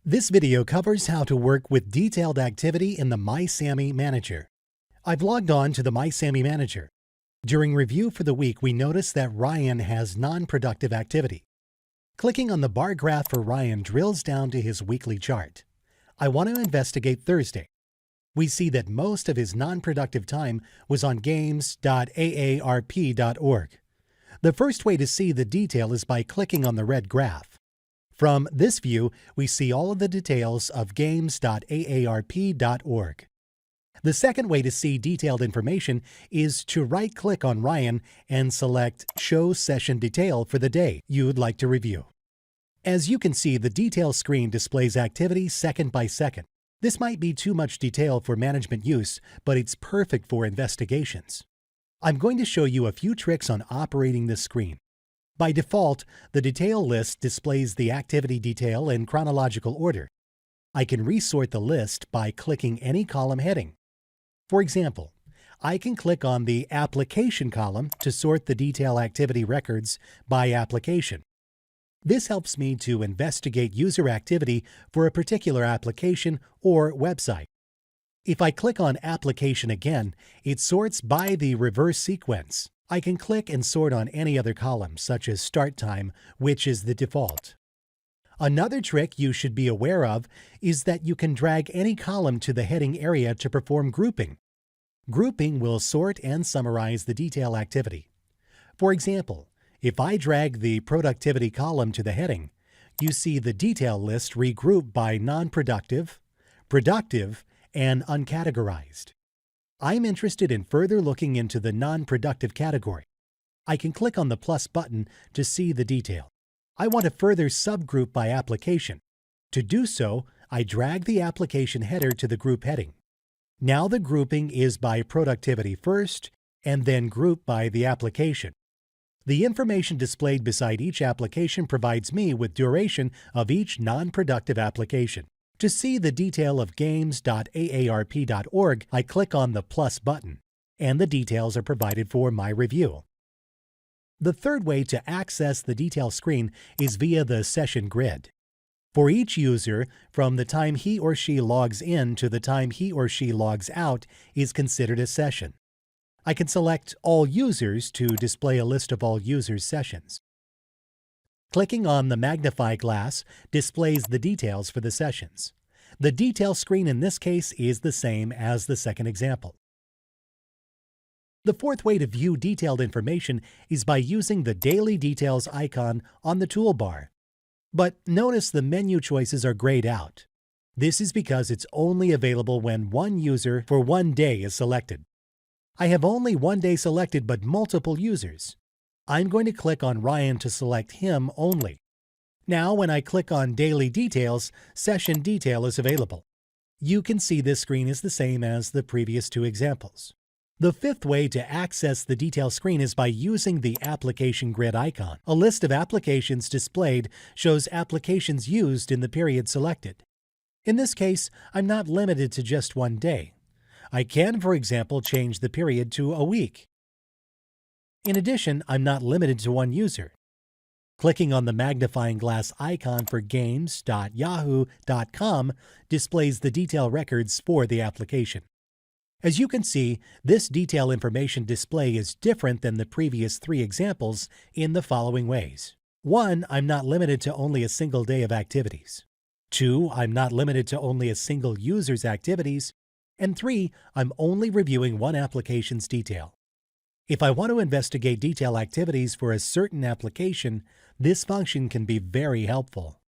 This video covers how to work with detailed activity in the MySammy Manager. I've logged on to the MySammy Manager. During review for the week, we notice that Ryan has non-productive activity. Clicking on the bar graph for Ryan drills down to his weekly chart. I want to investigate Thursday. We see that most of his non-productive time was on games.aarp.org. The first way to see the detail is by clicking on the red graph. From this view, we see all of the details of games.aarp.org. The second way to see detailed information is to right-click on Ryan and select Show Session Detail for the day you'd like to review. As you can see, the detail screen displays activity second by second. This might be too much detail for management use, but it's perfect for investigations. I'm going to show you a few tricks on operating this screen. By default, the detail list displays the activity detail in chronological order. I can resort the list by clicking any column heading. For example, I can click on the Application column to sort the detail activity records by application. This helps me to investigate user activity for a particular application or website. If I click on Application again, it sorts by the reverse sequence. I can click and sort on any other column, such as start time, which is the default. Another trick you should be aware of is that you can drag any column to the heading area to perform grouping. Grouping will sort and summarize the detail activity. For example, if I drag the productivity column to the heading, you see the detail list regrouped by non-productive, productive, and uncategorized. I'm interested in further looking into the non-productive category. I can click on the plus button to see the detail. I want to further subgroup by application. To do so, I drag the application header to the group heading. Now the grouping is by productivity first, and then grouped by the application. The information displayed beside each application provides me with duration of each non-productive application. To see the detail of games.aarp.org, I click on the plus button, and the details are provided for my review. The third way to access the detail screen is via the session grid. For each user, from the time he or she logs in to the time he or she logs out is considered a session. I can select All Users to display a list of all users' sessions. Clicking on the magnify glass displays the details for the sessions. The detail screen in this case is the same as the second example. The fourth way to view detailed information is by using the Daily Details icon on the toolbar. But notice the menu choices are grayed out. This is because it's only available when one user for one day is selected. I have only one day selected but multiple users. I'm going to click on Ryan to select him only. Now, when I click on Daily Details, Session Detail is available. You can see this screen is the same as the previous two examples. The fifth way to access the detail screen is by using the Application Grid icon. A list of applications displayed shows applications used in the period selected. In this case, I'm not limited to just one day. I can, for example, change the period to a week. In addition, I'm not limited to one user. Clicking on the magnifying glass icon for games.yahoo.com displays the detail records for the application. As you can see, this detail information display is different than the previous three examples in the following ways. 1. I'm not limited to only a single day of activities. 2. I'm not limited to only a single user's activities. And 3. I'm only reviewing one application's detail. If I want to investigate detail activities for a certain application, this function can be very helpful.